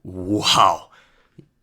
Wow.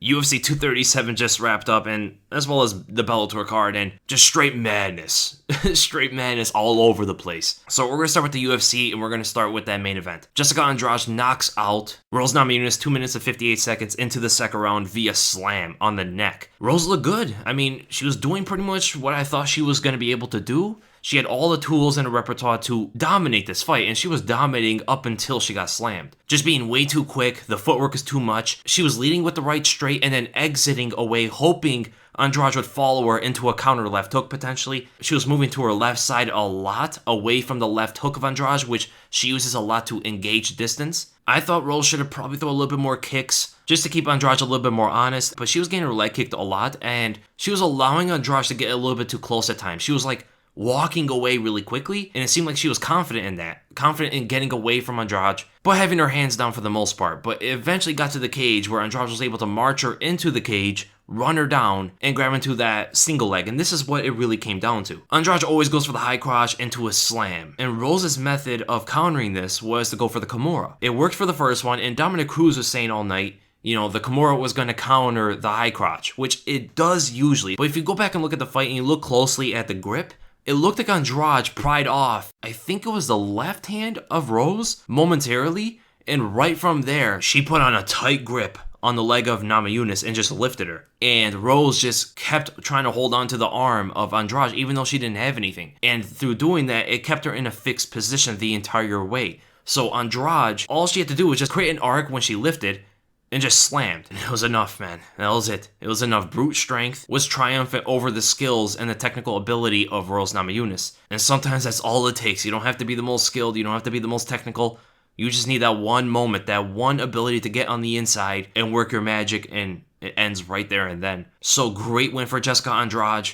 UFC 237 just wrapped up, and as well as the Bellator card, and just straight madness. Straight madness all over the place. So we're going to start with the UFC, and we're going to start with that main event. Jessica Andrade knocks out Rose Namajunas 2 minutes and 58 seconds into the second round via slam on the neck. Rose looked good. I mean, she was doing pretty much what I thought she was going to be able to do. She had all the tools in her repertoire to dominate this fight, and she was dominating up until she got slammed. Just being way too quick, the footwork is too much. She was leading with the right straight and then exiting away, hoping Andrade would follow her into a counter left hook potentially. She was moving to her left side a lot, away from the left hook of Andrade, which she uses a lot to engage distance. I thought Rose should have probably thrown a little bit more kicks just to keep Andrade a little bit more honest, but she was getting her leg kicked a lot, and she was allowing Andrade to get a little bit too close at times. She was like walking away really quickly, and it seemed like she was confident in that, confident in getting away from Andrade, but having her hands down for the most part. But it eventually got to the cage where Andrade was able to march her into the cage, run her down, and grab into that single leg, and this is what it really came down to. Andrade always goes for the high crotch into a slam, and Rose's method of countering this was to go for the Kimura. It worked for the first one, and Dominic Cruz was saying all night, you know, the Kimura was going to counter the high crotch, which it does usually. But if you go back and look at the fight and you look closely at the grip, it looked like Andrade pried off, I think it was the left hand of Rose momentarily, and right from there, she put on a tight grip on the leg of Namajunas and just lifted her. And Rose just kept trying to hold on to the arm of Andrade, even though she didn't have anything. And through doing that, it kept her in a fixed position the entire way. So Andrade, all she had to do was just create an arc when she lifted, and just slammed. And it was enough, man. That was it. It was enough. Brute strength was triumphant over the skills and the technical ability of Rose Namajunas. And sometimes that's all it takes. You don't have to be the most skilled. You don't have to be the most technical. You just need that one moment, that one ability to get on the inside and work your magic, and it ends right there and then. So great win for Jessica Andrade.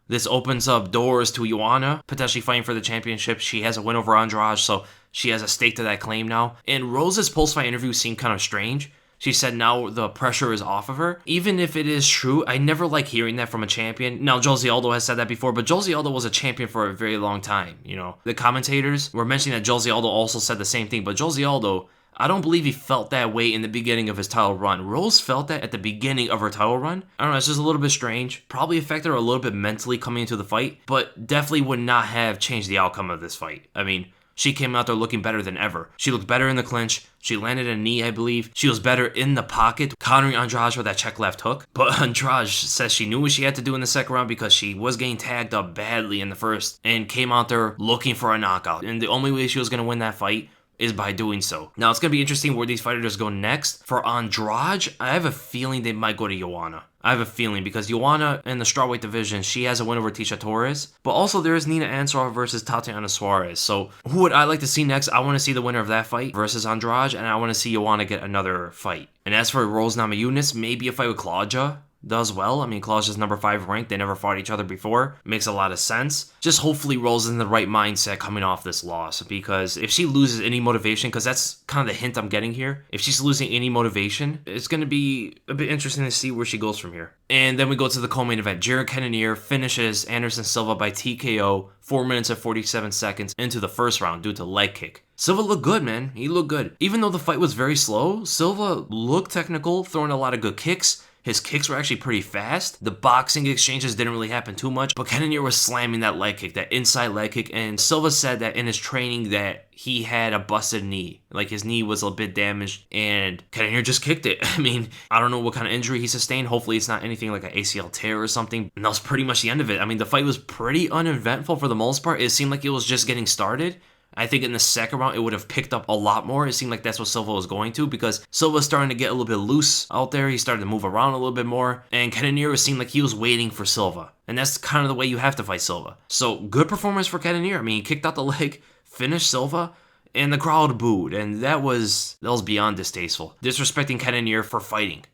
This opens up doors to Joanna potentially fighting for the championship. She has a win over Andrade, so she has a stake to that claim now. And Rose's post-fight interview seemed kind of strange. She said now the pressure is off of her. Even if it is true, I never like hearing that from a champion. Now, Jose Aldo has said that before, but Jose Aldo was a champion for a very long time, you know. The commentators were mentioning that Jose Aldo also said the same thing, but Jose Aldo, I don't believe he felt that way in the beginning of his title run. Rose felt that at the beginning of her title run. I don't know, it's just a little bit strange. Probably affected her a little bit mentally coming into the fight, but definitely would not have changed the outcome of this fight. I mean, she came out there looking better than ever. She looked better in the clinch. She landed a knee, I believe. She was better in the pocket, countering Andrade with that check left hook. But Andrade says she knew what she had to do in the second round because she was getting tagged up badly in the first and came out there looking for a knockout. And the only way she was going to win that fight is by doing so. Now, it's going to be interesting where these fighters go next. For Andrade, I have a feeling they might go to Joanna. I have a feeling because Joanna in the strawweight division, she has a win over Tisha Torres. But also there is Nina Ansarov versus Tatiana Suarez. So who would I like to see next? I want to see the winner of that fight versus Andrade, and I want to see Joanna get another fight. And as for Rose Namajunas, maybe a fight with Claudia does well. I mean, Claudia's number 5 ranked. They never fought each other before. Makes a lot of sense. Just hopefully Rose is in the right mindset coming off this loss, because if she loses any motivation, because that's kind of the hint I'm getting here, if she's losing any motivation, it's going to be a bit interesting to see where she goes from here. And then we go to the co-main event. Jared Cannonier finishes Anderson Silva by TKO 4 minutes and 47 seconds into the first round due to leg kick. Silva looked good, man. He looked good. Even though the fight was very slow, Silva looked technical, throwing a lot of good kicks. His kicks were actually pretty fast. The boxing exchanges didn't really happen too much, but Cannonier was slamming that leg kick, that inside leg kick, and Silva said that in his training that he had a busted knee. Like, his knee was a bit damaged, and Cannonier just kicked it. I mean, I don't know what kind of injury he sustained. Hopefully it's not anything like an ACL tear or something. And that was pretty much the end of it. I mean, the fight was pretty uneventful for the most part. It seemed like it was just getting started. I think in the second round, it would have picked up a lot more. It seemed like that's what Silva was going to, because Silva was starting to get a little bit loose out there. He started to move around a little bit more, and Cannonier seemed like he was waiting for Silva. And that's kind of the way you have to fight Silva. So, good performance for Cannonier. I mean, he kicked out the leg, finished Silva, and the crowd booed. And that was beyond distasteful. Disrespecting Cannonier for fighting,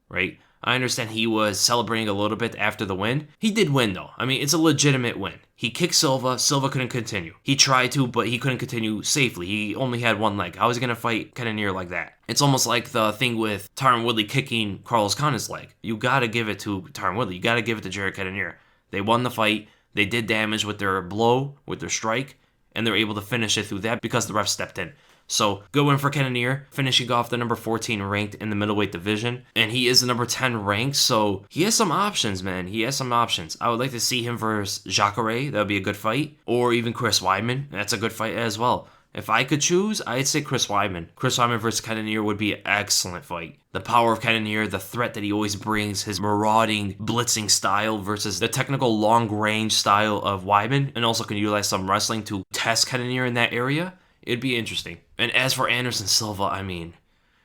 right? I understand he was celebrating a little bit after the win. He did win, though. I mean, it's a legitimate win. He kicked Silva. Silva couldn't continue. He tried to, but he couldn't continue safely. He only had one leg. How was he going to fight Cannonier like that? It's almost like the thing with Tyron Woodley kicking Carlos Condit's leg. You got to give it to Tyron Woodley. You got to give it to Jared Cannonier. They won the fight. They did damage with their blow, with their strike, and they were able to finish it through that because the ref stepped in. So good win for Cannonier, finishing off the number 14 ranked in the middleweight division. And he is the number 10 ranked, so he has some options, man. He has some options. I would like to see him versus Jacare. That would be a good fight. Or even Chris Weidman. That's a good fight as well. If I could choose, I'd say Chris Weidman. Chris Weidman versus Cannonier would be an excellent fight. The power of Cannonier, the threat that he always brings, his marauding, blitzing style versus the technical long-range style of Weidman, and also can utilize some wrestling to test Cannonier in that area, it'd be interesting. And as for Anderson Silva, I mean,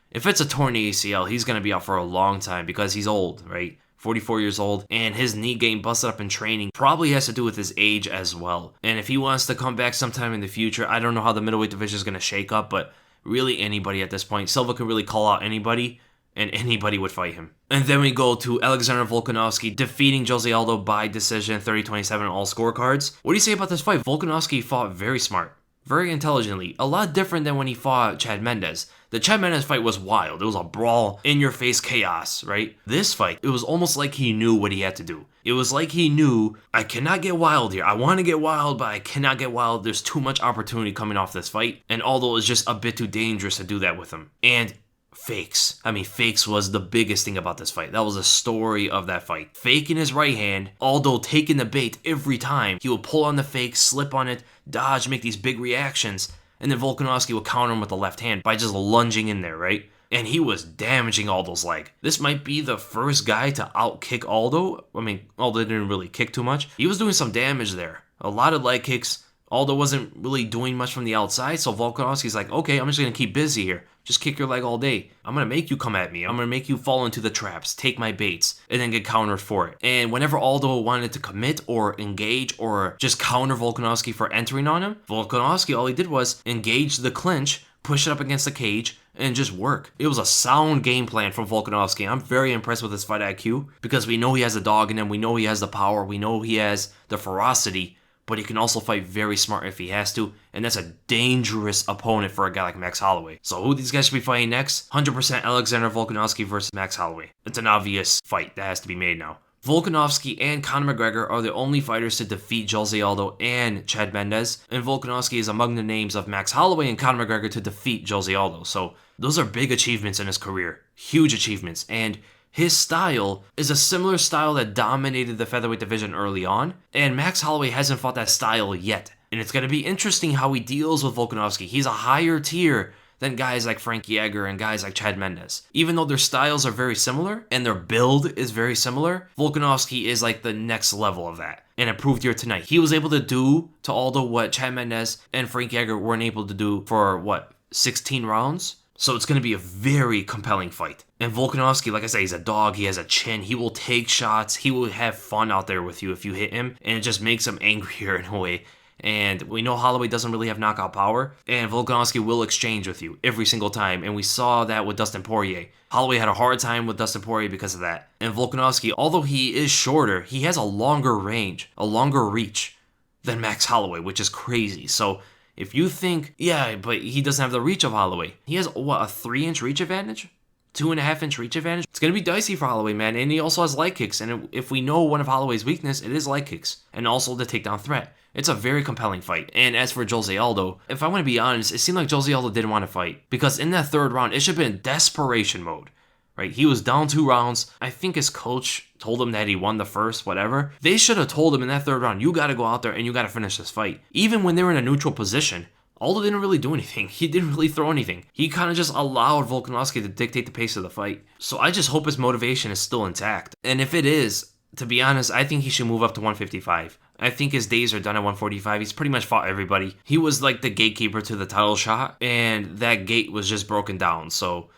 if it's a torn ACL, he's going to be out for a long time because he's old, right? 44 years old, and his knee getting busted up in training probably has to do with his age as well. And if he wants to come back sometime in the future, I don't know how the middleweight division is going to shake up, but really anybody at this point. Silva can really call out anybody, and anybody would fight him. And then we go to Alexander Volkanovski defeating Jose Aldo by decision, 30-27 on all scorecards. What do you say about this fight? Volkanovski fought very smart, very intelligently, a lot different than when he fought Chad Mendes. The Chad Mendes fight was wild. It was a brawl, in-your-face chaos, right? This fight, it was almost like he knew what he had to do. It was like he knew, I cannot get wild here. I want to get wild, but I cannot get wild. There's too much opportunity coming off this fight. And Aldo is just a bit too dangerous to do that with him. And fakes. I mean, fakes was the biggest thing about this fight. That was the story of that fight. Fake in his right hand, Aldo taking the bait every time. He would pull on the fake, slip on it, dodge, make these big reactions. And then Volkanovski would counter him with the left hand by just lunging in there, right? And he was damaging Aldo's leg. This might be the first guy to outkick Aldo. I mean, Aldo didn't really kick too much. He was doing some damage there. A lot of leg kicks. Aldo wasn't really doing much from the outside, so Volkanovski's like, okay, I'm just going to keep busy here. Just kick your leg all day. I'm going to make you come at me. I'm going to make you fall into the traps, take my baits, and then get countered for it. And whenever Aldo wanted to commit or engage or just counter Volkanovski for entering on him, Volkanovski, all he did was engage the clinch, push it up against the cage, and just work. It was a sound game plan from Volkanovski. I'm very impressed with his fight IQ because we know he has the dog in him. We know he has the power. We know he has the ferocity. But he can also fight very smart if he has to, and that's a dangerous opponent for a guy like Max Holloway. So who these guys should be fighting next? 100% Alexander Volkanovski versus Max Holloway. It's an obvious fight that has to be made now. Volkanovski and Conor McGregor are the only fighters to defeat Jose Aldo and Chad Mendes, and Volkanovski is among the names of Max Holloway and Conor McGregor to defeat Jose Aldo. So those are big achievements in his career, huge achievements, and his style is a similar style that dominated the featherweight division early on, and Max Holloway hasn't fought that style yet. And it's going to be interesting how he deals with Volkanovski. He's a higher tier than guys like Frankie Edgar and guys like Chad Mendes. Even though their styles are very similar and their build is very similar, Volkanovski is like the next level of that. And it proved here tonight. He was able to do to Aldo what Chad Mendes and Frankie Edgar weren't able to do for, 16 rounds? So it's going to be a very compelling fight. And Volkanovski, like I said, he's a dog. He has a chin. He will take shots. He will have fun out there with you if you hit him. And it just makes him angrier in a way. And we know Holloway doesn't really have knockout power. And Volkanovski will exchange with you every single time. And we saw that with Dustin Poirier. Holloway had a hard time with Dustin Poirier because of that. And Volkanovski, although he is shorter, he has a longer range, a longer reach than Max Holloway, which is crazy. So if you think, yeah, but he doesn't have the reach of Holloway. He has, a 3-inch reach advantage? 2.5-inch reach advantage? It's going to be dicey for Holloway, man. And he also has leg kicks. And if we know one of Holloway's weakness, it is leg kicks. And also the takedown threat. It's a very compelling fight. And as for Jose Aldo, if I want to be honest, it seemed like Jose Aldo didn't want to fight. Because in that third round, it should have been desperation mode. Right? He was down 2 rounds. I think his coach told him that he won the first, whatever. They should have told him in that third round, you got to go out there and you got to finish this fight. Even when they were in a neutral position, Aldo didn't really do anything. He didn't really throw anything. He kind of just allowed Volkanovski to dictate the pace of the fight. So I just hope his motivation is still intact. And if it is, to be honest, I think he should move up to 155. I think his days are done at 145. He's pretty much fought everybody. He was like the gatekeeper to the title shot, and that gate was just broken down. So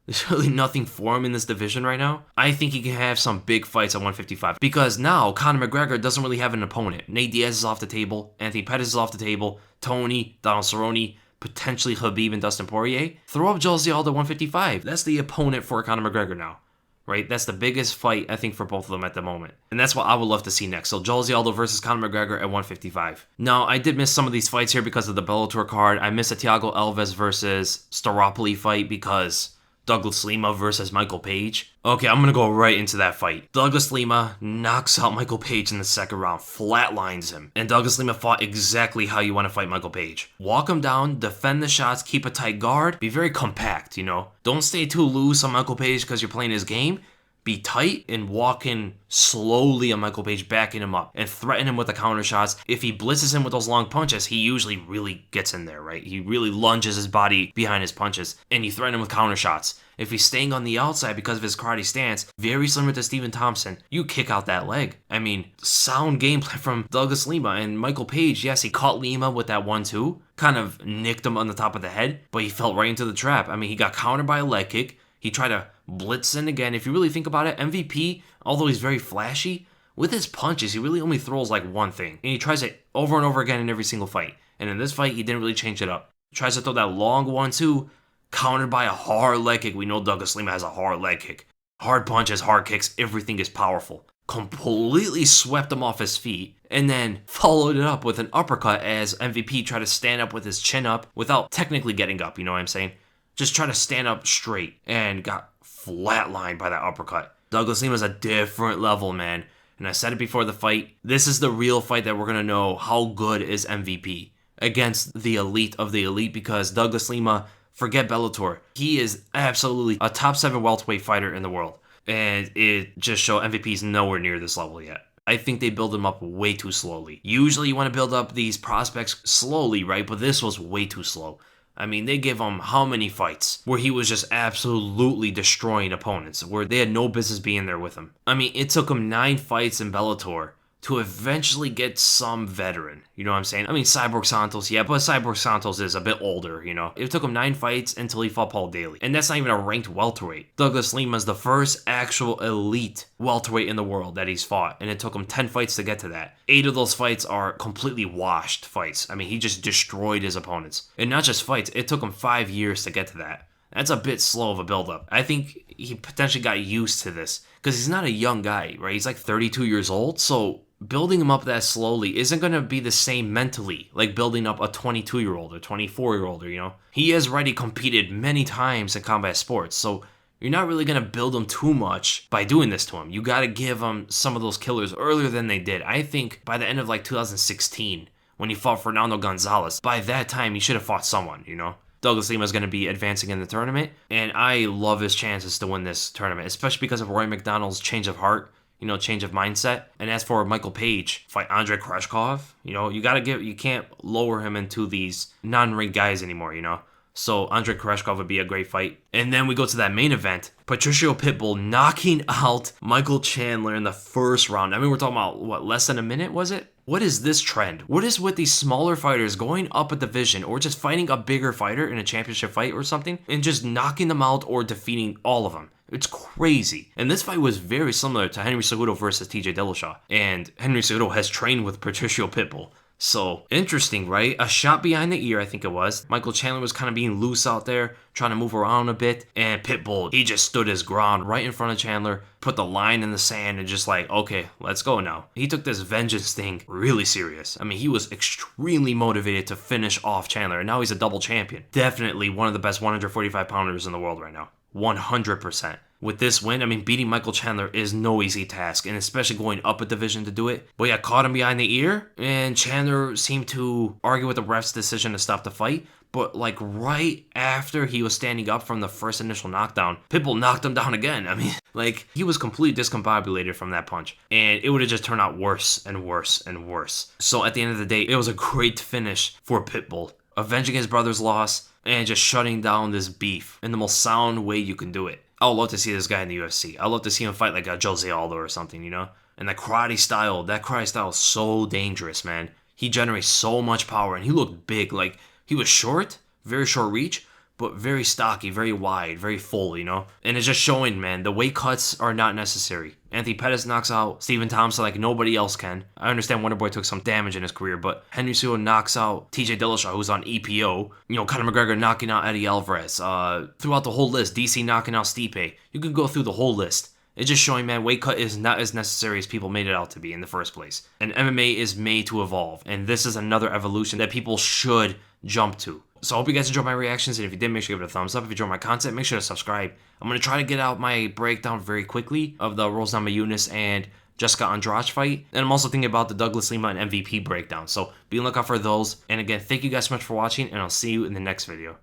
there's really nothing for him in this division right now. I think he can have some big fights at 155. Because now, Conor McGregor doesn't really have an opponent. Nate Diaz is off the table. Anthony Pettis is off the table. Tony, Donald Cerrone, potentially Khabib and Dustin Poirier. Throw up Jose Aldo at 155. That's the opponent for Conor McGregor now. Right? That's the biggest fight, I think, for both of them at the moment. And that's what I would love to see next. So Jose Aldo versus Conor McGregor at 155. Now, I did miss some of these fights here because of the Bellator card. I missed a Thiago Alves versus Staropoli fight because Douglas Lima versus Michael Page. Okay, I'm gonna go right into that fight. Douglas Lima knocks out Michael Page in the second round, flatlines him. And Douglas Lima fought exactly how you want to fight Michael Page. Walk him down, defend the shots, keep a tight guard, be very compact, Don't stay too loose on Michael Page because you're playing his game. Be tight and walk in slowly on Michael Page, backing him up and threaten him with the counter shots. If he blitzes him with those long punches, he usually really gets in there, right? He really lunges his body behind his punches, and you threaten him with counter shots. If he's staying on the outside because of his karate stance, very similar to Stephen Thompson, you kick out that leg. I mean, sound gameplay from Douglas Lima. And Michael Page, yes, he caught Lima with that 1-2, kind of nicked him on the top of the head, but he fell right into the trap. I mean, he got countered by a leg kick. He tried to blitz in again. If you really think about it, MVP, although he's very flashy, with his punches, he really only throws like one thing. And he tries it over and over again in every single fight. And in this fight, he didn't really change it up. He tries to throw that long 1-2, countered by a hard leg kick. We know Douglas Lima has a hard leg kick. Hard punches, hard kicks, everything is powerful. Completely swept him off his feet, and then followed it up with an uppercut as MVP tried to stand up with his chin up without technically getting up, you know what I'm saying? Just try to stand up straight and got flatlined by that uppercut. Douglas Lima's a different level, man. And I said it before the fight. This is the real fight that we're going to know how good is MVP against the elite of the elite, because Douglas Lima, forget Bellator. He is absolutely a top 7 welterweight fighter in the world. And it just shows MVP's nowhere near this level yet. I think they build him up way too slowly. Usually you want to build up these prospects slowly, right? But this was way too slow. I mean, they gave him how many fights where he was just absolutely destroying opponents, where they had no business being there with him. I mean, it took him 9 fights in Bellator to eventually get some veteran. You know what I'm saying? I mean, Cyborg Santos, yeah, but Cyborg Santos is a bit older, It took him 9 fights until he fought Paul Daly. And that's not even a ranked welterweight. Douglas Lima is the first actual elite welterweight in the world that he's fought. And it took him 10 fights to get to that. 8 of those fights are completely washed fights. I mean, he just destroyed his opponents. And not just fights, it took him 5 years to get to that. That's a bit slow of a build-up. I think he potentially got used to this because he's not a young guy, right? He's like 32 years old. So building him up that slowly isn't going to be the same mentally like building up a 22-year-old or 24-year-old, He has already competed many times in combat sports, so you're not really going to build him too much by doing this to him. You got to give him some of those killers earlier than they did. I think by the end of like 2016, when he fought Fernando Gonzalez, by that time he should have fought someone, Douglas Lima is going to be advancing in the tournament, and I love his chances to win this tournament, especially because of Roy McDonald's change of heart, change of mindset. And as for Michael Page, fight Andrei Koreshkov, you can't lower him into these non-ranked guys anymore, So Andrei Koreshkov would be a great fight. And then we go to that main event. Patricio Pitbull knocking out Michael Chandler in the first round. I mean, we're talking about, less than a minute, was it? What is this trend? What is with these smaller fighters going up a division or just fighting a bigger fighter in a championship fight or something and just knocking them out or defeating all of them? It's crazy. And this fight was very similar to Henry Cejudo versus TJ Dillashaw. And Henry Cejudo has trained with Patricio Pitbull. So, interesting, right? A shot behind the ear, I think it was. Michael Chandler was kind of being loose out there, trying to move around a bit. And Pitbull, he just stood his ground right in front of Chandler, put the line in the sand, and just like, okay, let's go now. He took this vengeance thing really serious. I mean, he was extremely motivated to finish off Chandler, and now he's a double champion. Definitely one of the best 145-pounders in the world right now. 100%. With this win, I mean, beating Michael Chandler is no easy task, and especially going up a division to do it. But yeah, caught him behind the ear, and Chandler seemed to argue with the ref's decision to stop the fight. But like right after he was standing up from the first initial knockdown, Pitbull knocked him down again. I mean, like, he was completely discombobulated from that punch, and it would have just turned out worse and worse and worse. So at the end of the day, it was a great finish for Pitbull, avenging his brother's loss and just shutting down this beef in the most sound way you can do it. I would love to see this guy in the UFC. I'd love to see him fight like a Jose Aldo or something, And that karate style is so dangerous, man. He generates so much power, and he looked big. Like, he was short, very short reach, but very stocky, very wide, very full, And it's just showing, man, the weight cuts are not necessary. Anthony Pettis knocks out Stephen Thompson like nobody else can. I understand Wonderboy took some damage in his career, but Henry Cejudo knocks out TJ Dillashaw, who's on EPO. Conor McGregor knocking out Eddie Alvarez. Throughout the whole list, DC knocking out Stipe. You can go through the whole list. It's just showing, man, weight cut is not as necessary as people made it out to be in the first place. And MMA is made to evolve, and this is another evolution that people should jump to. So I hope you guys enjoyed my reactions, and if you did, make sure you give it a thumbs up. If you enjoyed my content, make sure to subscribe. I'm going to try to get out my breakdown very quickly of the Rose Namajunas and Jessica Andrade fight. And I'm also thinking about the Douglas Lima and MVP breakdown. So be on the lookout for those. And again, thank you guys so much for watching, and I'll see you in the next video.